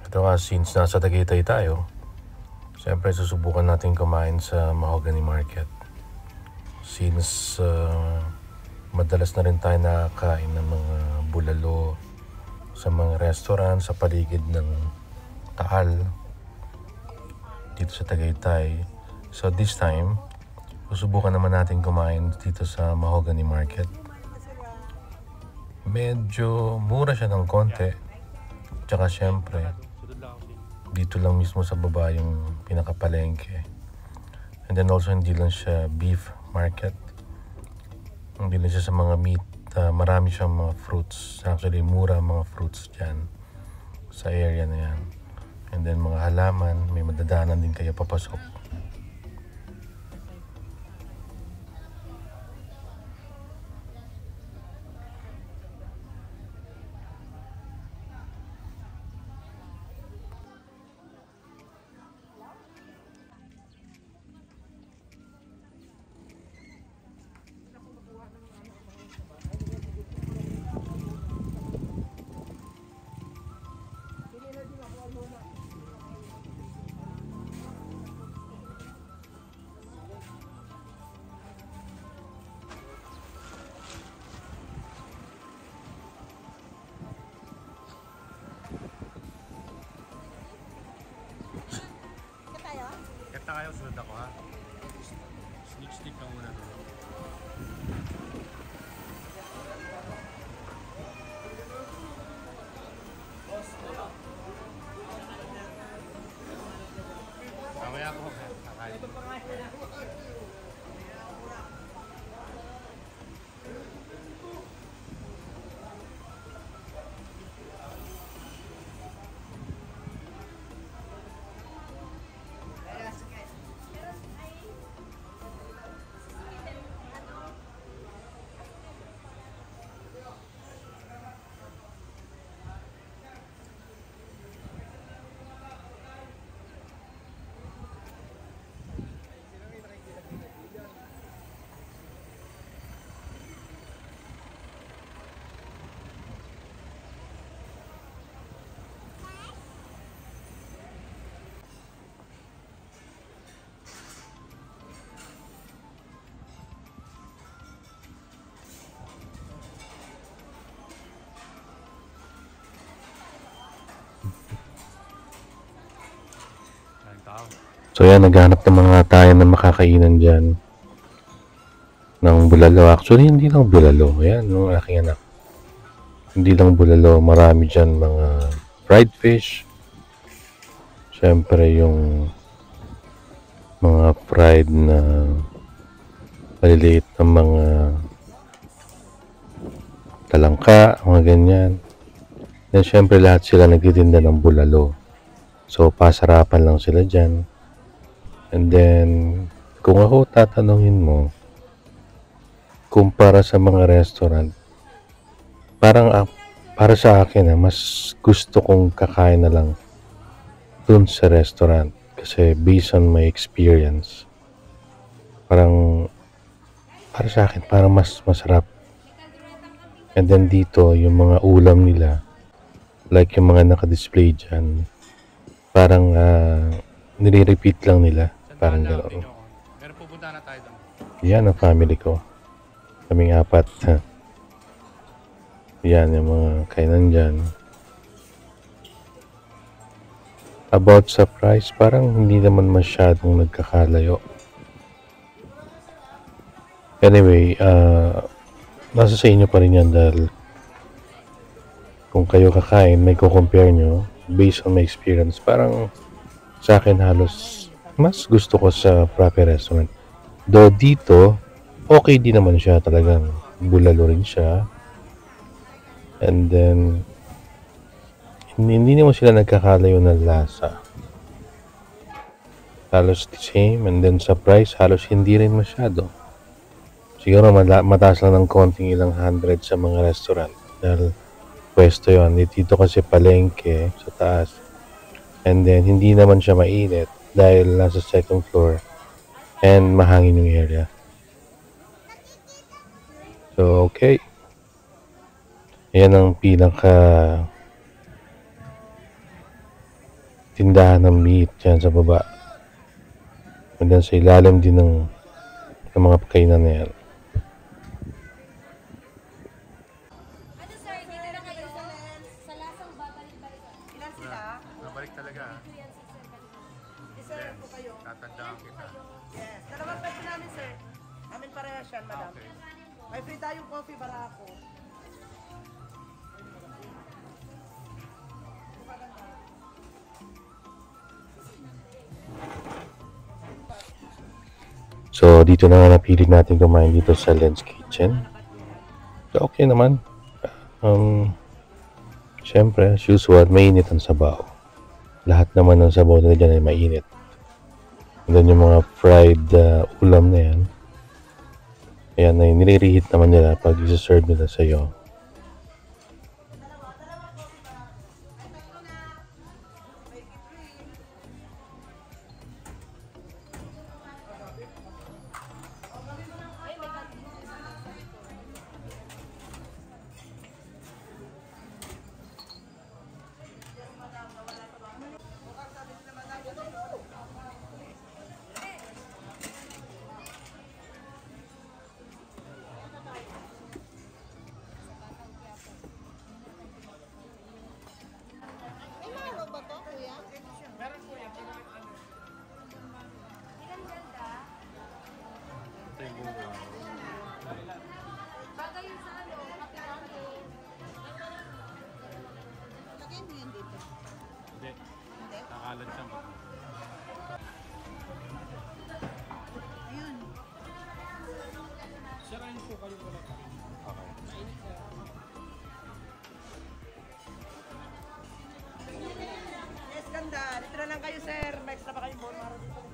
Ito nga, since nasa Tagaytay tayo, siyempre susubukan natin kumain sa Mahogany Market. Since madalas na rin tayo nakakain ng mga bulalo sa mga restaurant sa paligid ng Taal dito sa Tagaytay. So this time, susubukan naman natin kumain dito sa Mahogany Market. Medyo mura siya ng konti. Tsaka syempre, dito lang mismo sa baba yung pinakapalengke. And then also hindi lang siya beef market. Hindi lang siya sa mga meat. Marami siyang mga fruits. Actually, mura mga fruits dyan sa area na yan. And then mga halaman, may madadaanan din kayo papasok. Kata kayo, sunod ako ha. Sneak lang muna doon. Mamaya ako kakain. So yan, naghanap ng mga tayo na makakainan dyan ng bulalo. Actually, hindi lang bulalo. Ayan, yung aking anak. Hindi lang bulalo. Marami dyan mga fried fish. Siyempre yung mga fried na maliliit na mga talangka, mga ganyan. Then siyempre lahat sila nagtitinda ng bulalo. So pasarapan lang sila dyan. And then, kung ako tatanungin mo, kumpara sa mga restaurant, parang para sa akin, mas gusto kong kakain na lang dun sa restaurant. Kasi based on my experience, parang, para sa akin, parang mas masarap. And then dito, yung mga ulam nila, like yung mga naka-display dyan, parang nire-repeat lang nila. Parang gano'n. Pero pupunta na tayo doon. Yan ang family ko. Kaming apat. Yan yung mga kainan dyan. About sa price, parang hindi naman masyadong nagkakalayo. Anyway, nasa sa inyo pa rin yan dahil kung kayo kakain, may compare nyo based on my experience. Parang sa akin halos mas gusto ko sa proper restaurant. Though dito, okay din naman siya, talagang bulalo rin siya. And then, hindi naman sila nagkakalayo ng lasa. Halos the same. And then sa price, halos hindi rin masyado. Siguro mataas lang ng konting ilang hundred sa mga restaurant. Dahil pwesto yun. Dito kasi palengke sa taas. And then, hindi naman siya mainit dahil nasa second floor and mahangin yung area. So, okay. Ayan ang pinaka tindahan ng meat dyan sa baba. And then sa ilalim din ng mga kainan na yan. Ano sir, dito na kayo sa lasang babalik-balik. Ilan sila? Nabalik talaga ha. Isa po kayo. Tatandaan kita. Yes. Dalawang pwede namin, sir. Amin parehas yan, madam. Okay. May free tayong coffee, barako. So, dito na nga napili natin kumain dito sa Len's Kitchen. So, okay naman. Siyempre, as usual, mainit ang sabaw. Lahat naman ng sabaw nila dyan ay mainit. And then yung mga fried ulam na yan, ayan, ay nire-reheat naman nila pag isa-serve nila sa'yo. Ito yung buka. Bagay yun sa ano, kapitante. Hindi. Nakalat siya. Sirain po kayo wala pa. Okay. Yes, ganda. Dito na lang kayo, sir. May extra pa kayong bowl. Mara dito.